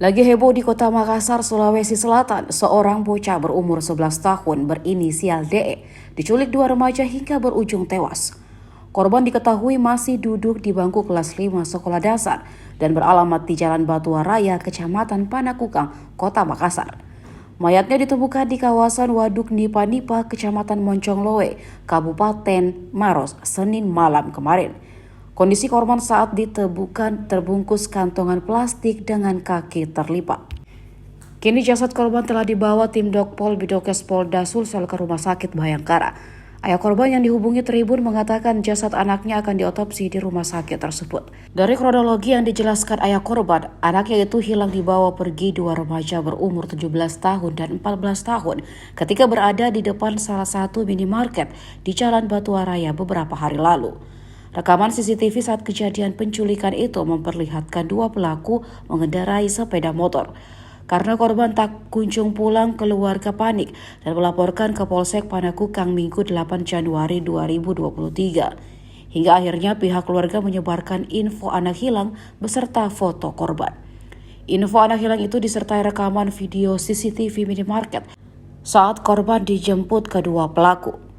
Lagi heboh di kota Makassar, Sulawesi Selatan, seorang bocah berumur 11 tahun berinisial DE diculik dua remaja hingga berujung tewas. Korban diketahui masih duduk di bangku kelas 5 sekolah dasar dan beralamat di Jalan Batua Raya, Kecamatan Panakukang, Kota Makassar. Mayatnya ditemukan di kawasan Waduk Nipa-Nipa, Kecamatan Moncongloe, Kabupaten Maros, Senin malam kemarin. Kondisi korban saat ditemukan terbungkus kantongan plastik dengan kaki terlipat. Kini jasad korban telah dibawa tim Dokpol Bidokes Polda Sulsel ke Rumah Sakit Bayangkara. Ayah korban yang dihubungi Tribun mengatakan jasad anaknya akan diotopsi di rumah sakit tersebut. Dari kronologi yang dijelaskan ayah korban, anaknya itu hilang dibawa pergi dua remaja berumur 17 tahun dan 14 tahun ketika berada di depan salah satu minimarket di Jalan Batua Raya beberapa hari lalu. Rekaman CCTV saat kejadian penculikan itu memperlihatkan dua pelaku mengendarai sepeda motor. Karena korban tak kunjung pulang, keluarga panik dan melaporkan ke Polsek Panakukang Minggu 8 Januari 2023. Hingga akhirnya pihak keluarga menyebarkan info anak hilang beserta foto korban. Info anak hilang itu disertai rekaman video CCTV minimarket saat korban dijemput kedua pelaku.